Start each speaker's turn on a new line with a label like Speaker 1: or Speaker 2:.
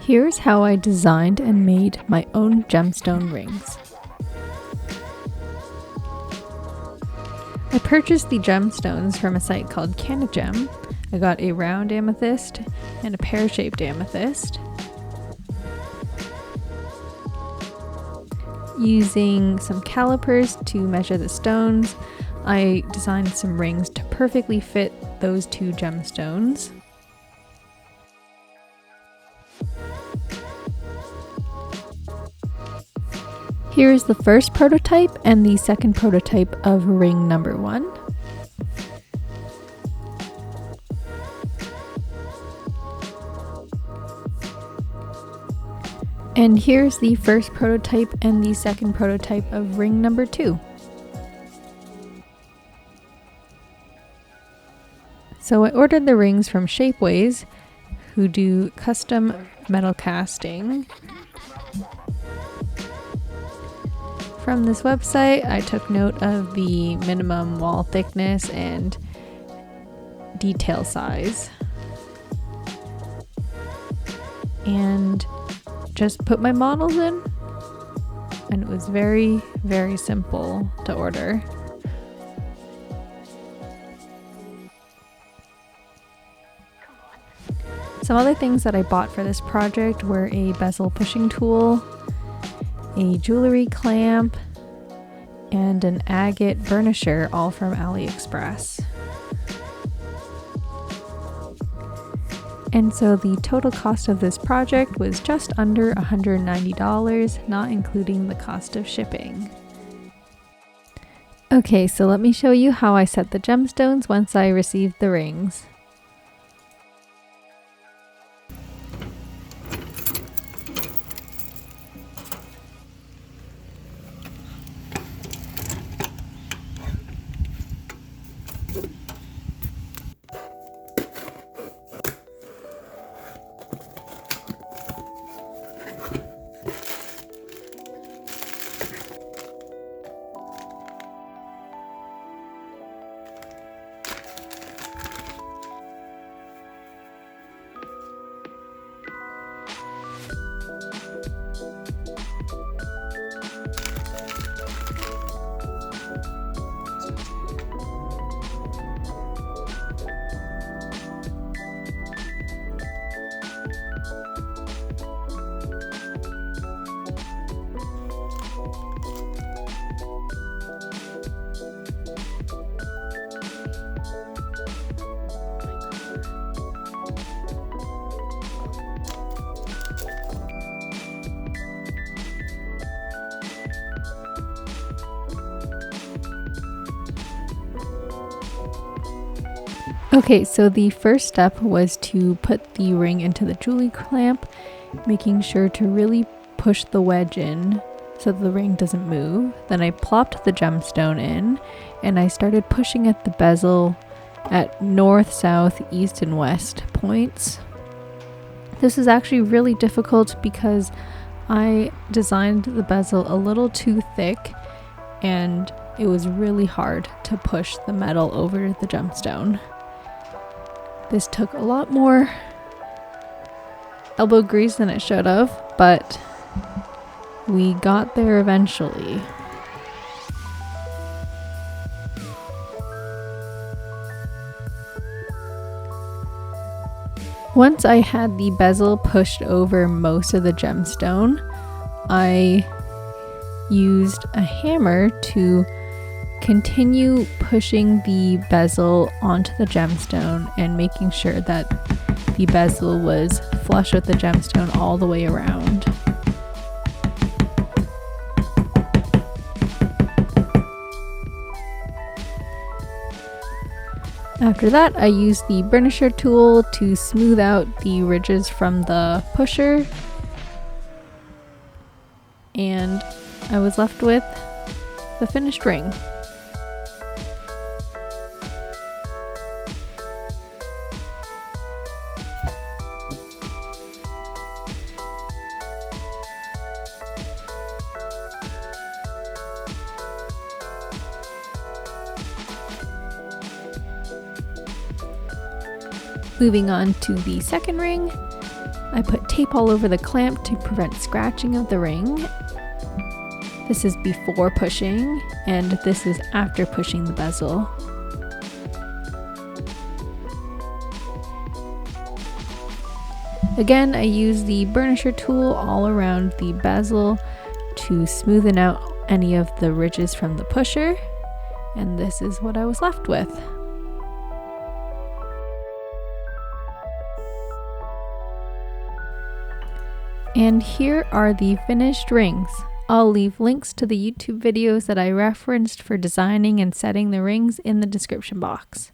Speaker 1: Here's how I designed and made my own gemstone rings. I purchased the gemstones from a site called Canagem. I got a round amethyst and a pear-shaped amethyst. Using some calipers to measure the stones, I designed some rings to perfectly fit those two gemstones. Here is the first prototype and the second prototype of ring number 1. And here's the first prototype and the second prototype of ring number 2. So I ordered the rings from Shapeways, who do custom metal casting. From this website, I took note of the minimum wall thickness and detail size, and just put my models in, and it was very, very simple to order. Some other things that I bought for this project were a bezel pushing tool, a jewelry clamp, and an agate burnisher, all from AliExpress. And so the total cost of this project was just under $190, not including the cost of shipping. Okay, so let me show you how I set the gemstones once I received the rings. Okay, so the first step was to put the ring into the jewelry clamp, making sure to really push the wedge in so the ring doesn't move. Then I plopped the gemstone in, and I started pushing at the bezel at north, south, east, and west points. This is actually really difficult because I designed the bezel a little too thick, and it was really hard to push the metal over the gemstone. This took a lot more elbow grease than it should have, but we got there eventually. Once I had the bezel pushed over most of the gemstone, I used a hammer to continue pushing the bezel onto the gemstone and making sure that the bezel was flush with the gemstone all the way around. After that, I used the burnisher tool to smooth out the ridges from the pusher, and I was left with the finished ring. Moving on to the second ring, I put tape all over the clamp to prevent scratching of the ring. This is before pushing, and this is after pushing the bezel. Again, I use the burnisher tool all around the bezel to smoothen out any of the ridges from the pusher, and this is what I was left with. And here are the finished rings. I'll leave links to the YouTube videos that I referenced for designing and setting the rings in the description box.